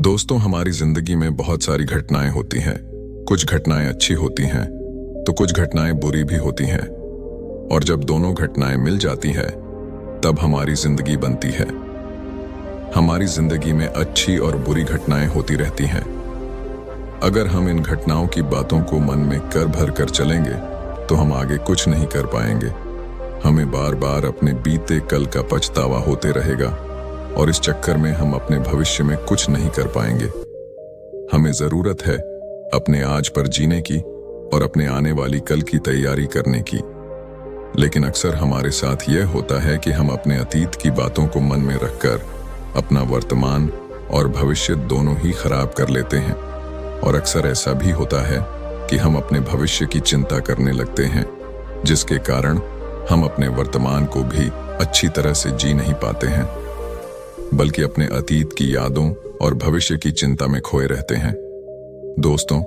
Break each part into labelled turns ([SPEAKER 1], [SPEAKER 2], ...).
[SPEAKER 1] दोस्तों, हमारी जिंदगी में बहुत सारी घटनाएं होती हैं। कुछ घटनाएं अच्छी होती हैं तो कुछ घटनाएं बुरी भी होती हैं, और जब दोनों घटनाएं मिल जाती हैं तब हमारी जिंदगी बनती है। हमारी जिंदगी में अच्छी और बुरी घटनाएं होती रहती हैं। अगर हम इन घटनाओं की बातों को मन में कर भर कर चलेंगे तो हम आगे कुछ नहीं कर पाएंगे। हमें बार बार अपने बीते कल का पछतावा होते रहेगा और इस चक्कर में हम अपने भविष्य में कुछ नहीं कर पाएंगे। हमें जरूरत है अपने आज पर जीने की और अपने आने वाली कल की तैयारी करने की। लेकिन अक्सर हमारे साथ यह होता है कि हम अपने अतीत की बातों को मन में रखकर अपना वर्तमान और भविष्य दोनों ही खराब कर लेते हैं। और अक्सर ऐसा भी होता है कि हम अपने भविष्य की चिंता करने लगते हैं, जिसके कारण हम अपने वर्तमान को भी अच्छी तरह से जी नहीं पाते हैं, बल्कि अपने अतीत की यादों और भविष्य की चिंता में खोए रहते हैं। दोस्तों,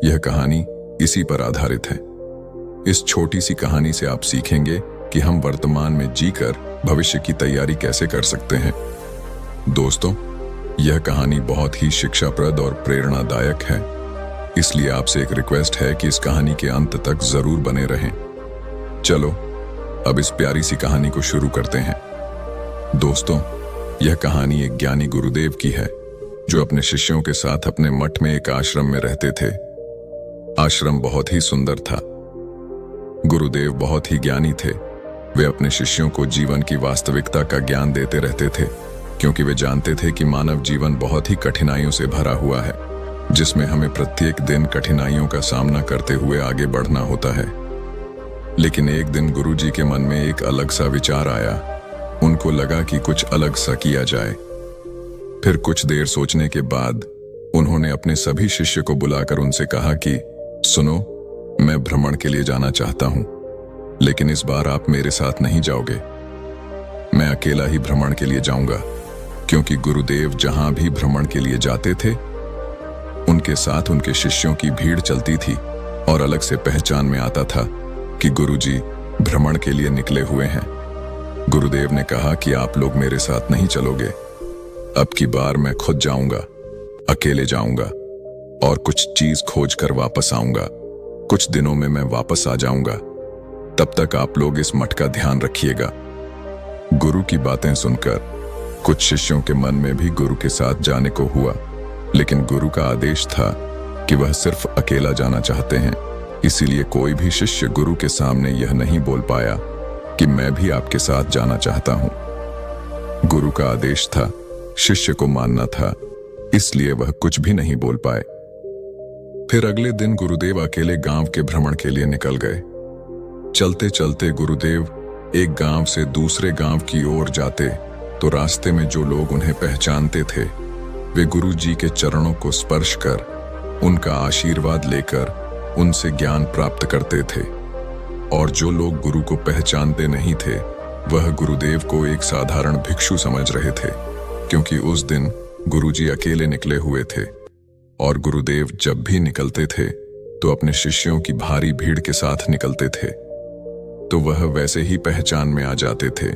[SPEAKER 1] यह कहानी इसी पर आधारित है। इस छोटी सी कहानी से आप सीखेंगे कि हम वर्तमान में जीकर भविष्य की तैयारी कैसे कर सकते हैं। दोस्तों, यह कहानी बहुत ही शिक्षाप्रद और प्रेरणादायक है, इसलिए आपसे एक रिक्वेस्ट है कि इस कहानी के अंत तक जरूर बने रहें। चलो अब इस प्यारी सी कहानी को शुरू करते हैं। दोस्तों, यह कहानी एक ज्ञानी गुरुदेव की है जो अपने शिष्यों के साथ अपने मठ में एक आश्रम में रहते थे। आश्रम बहुत ही सुंदर था। गुरुदेव बहुत ही ज्ञानी थे। वे अपने शिष्यों को जीवन की वास्तविकता का ज्ञान देते रहते थे, क्योंकि वे जानते थे कि मानव जीवन बहुत ही कठिनाइयों से भरा हुआ है, जिसमें हमें प्रत्येक दिन कठिनाइयों का सामना करते हुए आगे बढ़ना होता है। लेकिन एक दिन गुरुजी के मन में एक अलग सा विचार आया। उनको लगा कि कुछ अलग सा किया जाए। फिर कुछ देर सोचने के बाद उन्होंने अपने सभी शिष्य को बुलाकर उनसे कहा कि सुनो, मैं भ्रमण के लिए जाना चाहता हूं, लेकिन इस बार आप मेरे साथ नहीं जाओगे। मैं अकेला ही भ्रमण के लिए जाऊंगा, क्योंकि गुरुदेव जहां भी भ्रमण के लिए जाते थे उनके साथ उनके शिष्यों की भीड़ चलती थी, और अलग से पहचान में आता था कि गुरुजी भ्रमण के लिए निकले हुए हैं। गुरुदेव ने कहा कि आप लोग मेरे साथ नहीं चलोगे। अब की बार मैं खुद जाऊंगा, अकेले जाऊंगा और कुछ चीज खोज कर वापस आऊंगा। कुछ दिनों में मैं वापस आ जाऊंगा। तब तक आप लोग इस मठ का ध्यान रखिएगा। गुरु की बातें सुनकर कुछ शिष्यों के मन में भी गुरु के साथ जाने को हुआ, लेकिन गुरु का आदेश था कि वह सिर्फ अकेला जाना चाहते हैं। इसीलिए कोई भी शिष्य गुरु के सामने यह नहीं बोल पाया कि मैं भी आपके साथ जाना चाहता हूं। गुरु का आदेश था, शिष्य को मानना था, इसलिए वह कुछ भी नहीं बोल पाए। फिर अगले दिन गुरुदेव अकेले गांव के भ्रमण के लिए निकल गए। चलते चलते गुरुदेव एक गांव से दूसरे गांव की ओर जाते तो रास्ते में जो लोग उन्हें पहचानते थे वे गुरु जी के चरणों को स्पर्श कर उनका आशीर्वाद लेकर उनसे ज्ञान प्राप्त करते थे। और जो लोग गुरु को पहचानते नहीं थे वह गुरुदेव को एक साधारण भिक्षु समझ रहे थे, क्योंकि उस दिन गुरुजी अकेले निकले हुए थे, और गुरुदेव जब भी निकलते थे तो अपने शिष्यों की भारी भीड़ के साथ निकलते थे, तो वह वैसे ही पहचान में आ जाते थे।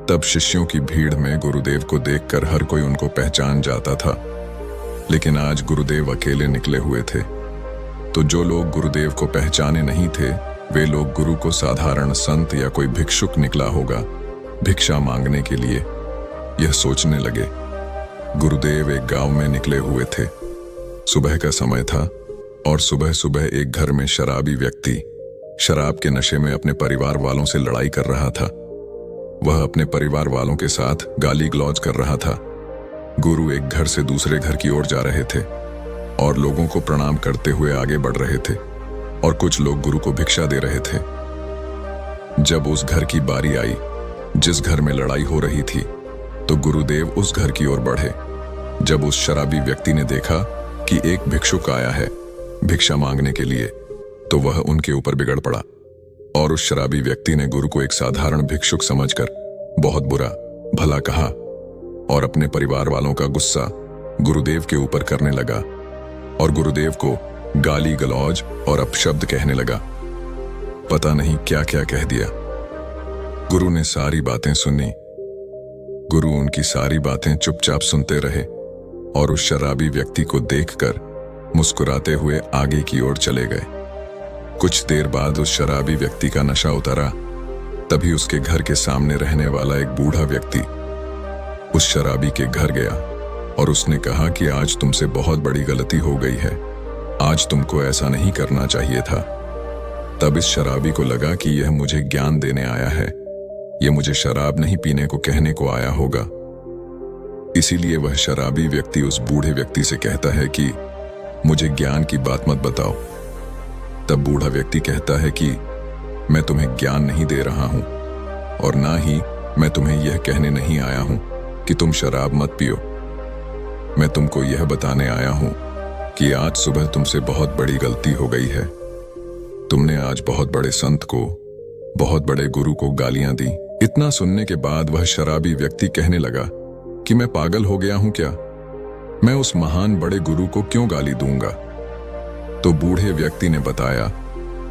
[SPEAKER 1] तब शिष्यों की भीड़ में गुरुदेव को देखकर हर कोई उनको पहचान जाता था। लेकिन आज गुरुदेव अकेले निकले हुए थे, तो जो लोग गुरुदेव को पहचाने नहीं थे वे लोग गुरु को साधारण संत या कोई भिक्षुक निकला होगा भिक्षा मांगने के लिए, यह सोचने लगे। गुरुदेव एक गांव में निकले हुए थे। सुबह का समय था और सुबह सुबह एक घर में शराबी व्यक्ति शराब के नशे में अपने परिवार वालों से लड़ाई कर रहा था। वह अपने परिवार वालों के साथ गाली गलौज कर रहा था। गुरु एक घर से दूसरे घर की ओर जा रहे थे और लोगों को प्रणाम करते हुए आगे बढ़ रहे थे, और कुछ लोग गुरु को भिक्षा दे रहे थे। जब उस घर की बारी आई जिस घर में लड़ाई हो रही थी, तो गुरुदेव उस घर की ओर बढ़े। जब उस शराबी व्यक्ति ने देखा कि एक भिक्षुक आया है भिक्षा मांगने के लिए, तो वह उनके ऊपर बिगड़ पड़ा, और उस शराबी व्यक्ति ने गुरु को एक साधारण भिक्षुक समझकर बहुत बुरा भला कहा और अपने परिवार वालों का गुस्सा गुरुदेव के ऊपर करने लगा और गुरुदेव को गाली गलौज और अपशब्द कहने लगा। पता नहीं क्या क्या कह दिया। गुरु ने सारी बातें सुनी। गुरु उनकी सारी बातें चुपचाप सुनते रहे और उस शराबी व्यक्ति को देखकर मुस्कुराते हुए आगे की ओर चले गए। कुछ देर बाद उस शराबी व्यक्ति का नशा उतरा। तभी उसके घर के सामने रहने वाला एक बूढ़ा व्यक्ति उस शराबी के घर गया और उसने कहा कि आज तुमसे बहुत बड़ी गलती हो गई है, आज तुमको ऐसा नहीं करना चाहिए था। तब इस शराबी को लगा कि यह मुझे ज्ञान देने आया है, यह मुझे शराब नहीं पीने को कहने को आया होगा। इसीलिए वह शराबी व्यक्ति उस बूढ़े व्यक्ति से कहता है कि मुझे ज्ञान की बात मत बताओ। तब बूढ़ा व्यक्ति कहता है कि मैं तुम्हें ज्ञान नहीं दे रहा हूं और ना ही मैं तुम्हें यह कहने नहीं आया हूं कि तुम शराब मत पियो। मैं तुमको यह बताने आया हूं कि आज सुबह तुमसे बहुत बड़ी गलती हो गई है। तुमने आज बहुत बड़े संत को, बहुत बड़े गुरु को गालियां दी। इतना सुनने के बाद वह शराबी व्यक्ति कहने लगा कि मैं पागल हो गया हूं क्या? मैं उस महान बड़े गुरु को क्यों गाली दूंगा? तो बूढ़े व्यक्ति ने बताया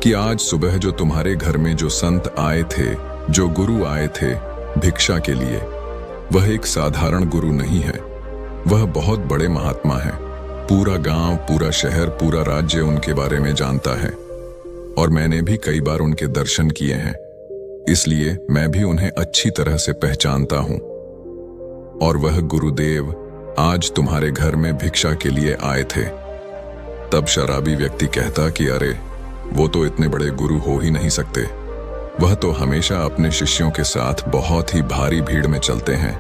[SPEAKER 1] कि आज सुबह जो तुम्हारे घर में जो संत आए थे, जो गुरु आए थे भिक्षा के लिए, वह एक साधारण गुरु नहीं है, वह बहुत बड़े महात्मा हैं। पूरा गांव, पूरा शहर, पूरा राज्य उनके बारे में जानता है और मैंने भी कई बार उनके दर्शन किए हैं, इसलिए मैं भी उन्हें अच्छी तरह से पहचानता हूं। और वह गुरुदेव आज तुम्हारे घर में भिक्षा के लिए आए थे। तब शराबी व्यक्ति कहता कि अरे, वो तो इतने बड़े गुरु हो ही नहीं सकते, वह तो हमेशा अपने शिष्यों के साथ बहुत ही भारी भीड़ में चलते हैं,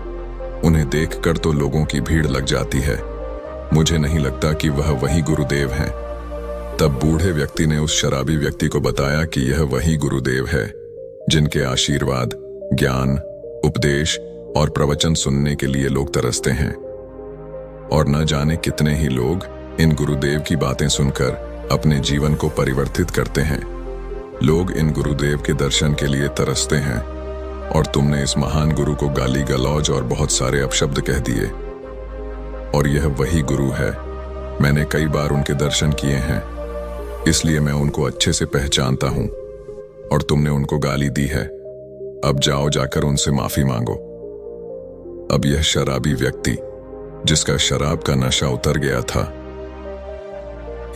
[SPEAKER 1] उन्हें देखकर तो लोगों की भीड़ लग जाती है, मुझे नहीं लगता कि वह वही गुरुदेव हैं। तब बूढ़े व्यक्ति ने उस शराबी व्यक्ति को बताया कि यह वही गुरुदेव है जिनके आशीर्वाद, ज्ञान, उपदेश और प्रवचन सुनने के लिए लोग तरसते हैं। और न जाने कितने ही लोग इन गुरुदेव की बातें सुनकर अपने जीवन को परिवर्तित करते हैं। लोग इन गुरुदेव के दर्शन के लिए तरसते हैं और तुमने इस महान गुरु को गाली गलौज और बहुत सारे अपशब्द कह दिए। और यह वही गुरु है, मैंने कई बार उनके दर्शन किए हैं, इसलिए मैं उनको अच्छे से पहचानता हूं और तुमने उनको गाली दी है। अब जाओ, जाकर उनसे माफी मांगो। अब यह शराबी व्यक्ति जिसका शराब का नशा उतर गया था,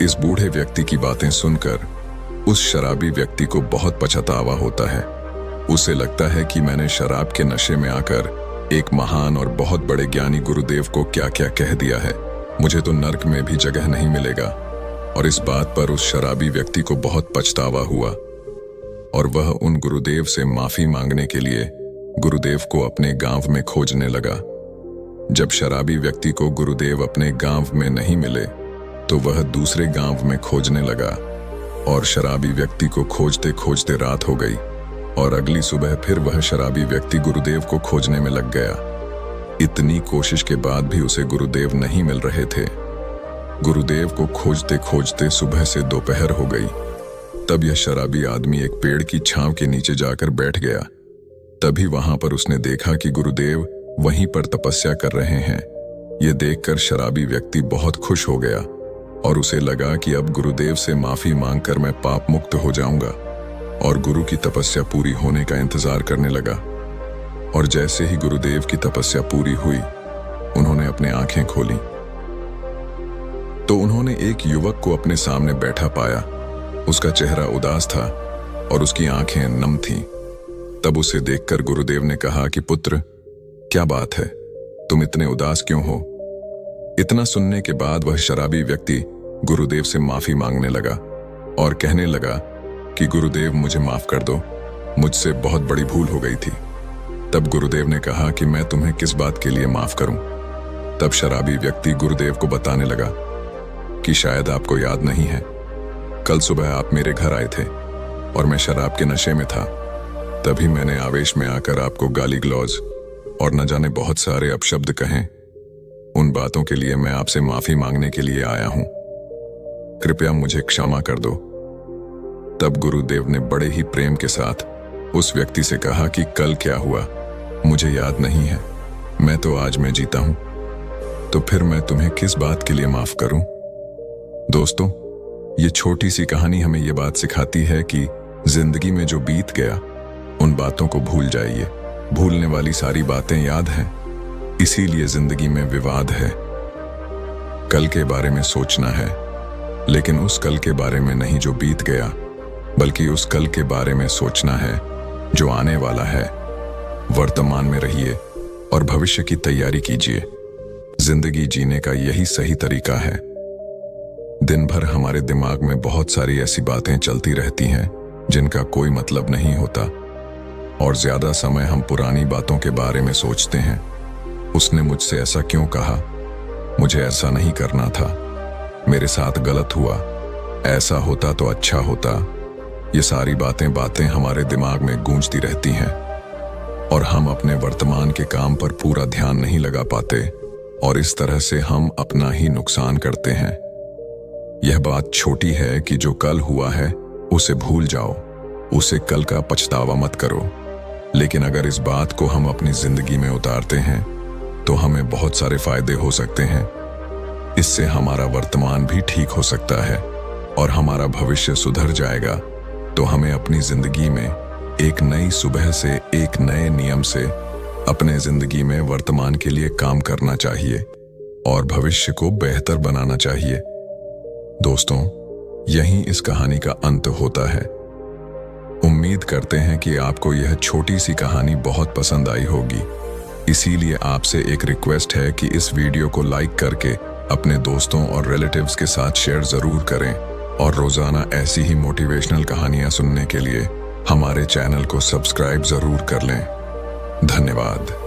[SPEAKER 1] इस बूढ़े व्यक्ति की बातें सुनकर उस शराबी व्यक्ति को बहुत पछतावा होता है। उसे लगता है कि मैंने शराब के नशे में आकर एक महान और बहुत बड़े ज्ञानी गुरुदेव को क्या क्या कह दिया है, मुझे तो नर्क में भी जगह नहीं मिलेगा। और इस बात पर उस शराबी व्यक्ति को बहुत पछतावा हुआ और वह उन गुरुदेव से माफी मांगने के लिए गुरुदेव को अपने गांव में खोजने लगा। जब शराबी व्यक्ति को गुरुदेव अपने गांव में नहीं मिले तो वह दूसरे गांव में खोजने लगा और शराबी व्यक्ति को खोजते खोजते रात हो गई और अगली सुबह फिर वह शराबी व्यक्ति गुरुदेव को खोजने में लग गया। इतनी कोशिश के बाद भी उसे गुरुदेव नहीं मिल रहे थे। गुरुदेव को खोजते खोजते सुबह से दोपहर हो गई। तब यह शराबी आदमी एक पेड़ की छांव के नीचे जाकर बैठ गया। तभी वहां पर उसने देखा कि गुरुदेव वहीं पर तपस्या कर रहे हैं। यह देखकर शराबी व्यक्ति बहुत खुश हो गया और उसे लगा कि अब गुरुदेव से माफी मांगकर मैं पाप मुक्त हो जाऊंगा और गुरु की तपस्या पूरी होने का इंतजार करने लगा। और जैसे ही गुरुदेव की तपस्या पूरी हुई, उन्होंने अपनी आंखें खोली तो उन्होंने एक युवक को अपने सामने बैठा पाया। उसका चेहरा उदास था और उसकी आंखें नम थीं। तब उसे देखकर गुरुदेव ने कहा कि पुत्र, क्या बात है, तुम इतने उदास क्यों हो? इतना सुनने के बाद वह शराबी व्यक्ति गुरुदेव से माफी मांगने लगा और कहने लगा कि गुरुदेव मुझे माफ कर दो, मुझसे बहुत बड़ी भूल हो गई थी। तब गुरुदेव ने कहा कि मैं तुम्हें किस बात के लिए माफ करूं? तब शराबी व्यक्ति गुरुदेव को बताने लगा कि शायद आपको याद नहीं है, कल सुबह आप मेरे घर आए थे और मैं शराब के नशे में था। तभी मैंने आवेश में आकर आपको गाली गलौज और न जाने बहुत सारे अपशब्द कहे। उन बातों के लिए मैं आपसे माफी मांगने के लिए आया हूं, कृपया मुझे क्षमा कर दो। तब गुरुदेव ने बड़े ही प्रेम के साथ उस व्यक्ति से कहा कि कल क्या हुआ मुझे याद नहीं है, मैं तो आज में जीता हूं, तो फिर मैं तुम्हें किस बात के लिए माफ करूं? दोस्तों, ये छोटी सी कहानी हमें ये बात सिखाती है कि जिंदगी में जो बीत गया उन बातों को भूल जाइए। भूलने वाली सारी बातें याद हैं, इसीलिए जिंदगी में विवाद है। कल के बारे में सोचना है, लेकिन उस कल के बारे में नहीं जो बीत गया, बल्कि उस कल के बारे में सोचना है जो आने वाला है। वर्तमान में रहिए और भविष्य की तैयारी कीजिए। जिंदगी जीने का यही सही तरीका है। दिन भर हमारे दिमाग में बहुत सारी ऐसी बातें चलती रहती हैं जिनका कोई मतलब नहीं होता, और ज्यादा समय हम पुरानी बातों के बारे में सोचते हैं। उसने मुझसे ऐसा क्यों कहा, मुझे ऐसा नहीं करना था, मेरे साथ गलत हुआ, ऐसा होता तो अच्छा होता। ये सारी बातें हमारे दिमाग में गूंजती रहती हैं और हम अपने वर्तमान के काम पर पूरा ध्यान नहीं लगा पाते, और इस तरह से हम अपना ही नुकसान करते हैं। यह बात छोटी है कि जो कल हुआ है उसे भूल जाओ, उसे कल का पछतावा मत करो। लेकिन अगर इस बात को हम अपनी जिंदगी में उतारते हैं तो हमें बहुत सारे फायदे हो सकते हैं। इससे हमारा वर्तमान भी ठीक हो सकता है और हमारा भविष्य सुधर जाएगा। तो हमें अपनी जिंदगी में एक नई सुबह से, एक नए नियम से अपने जिंदगी में वर्तमान के लिए काम करना चाहिए और भविष्य को बेहतर बनाना चाहिए। दोस्तों, यहीं इस कहानी का अंत होता है। उम्मीद करते हैं कि आपको यह छोटी सी कहानी बहुत पसंद आई होगी। इसीलिए आपसे एक रिक्वेस्ट है कि इस वीडियो को लाइक करके अपने दोस्तों और रिलेटिव्स के साथ शेयर जरूर करें, और रोजाना ऐसी ही मोटिवेशनल कहानियां सुनने के लिए हमारे चैनल को सब्सक्राइब जरूर कर लें। धन्यवाद।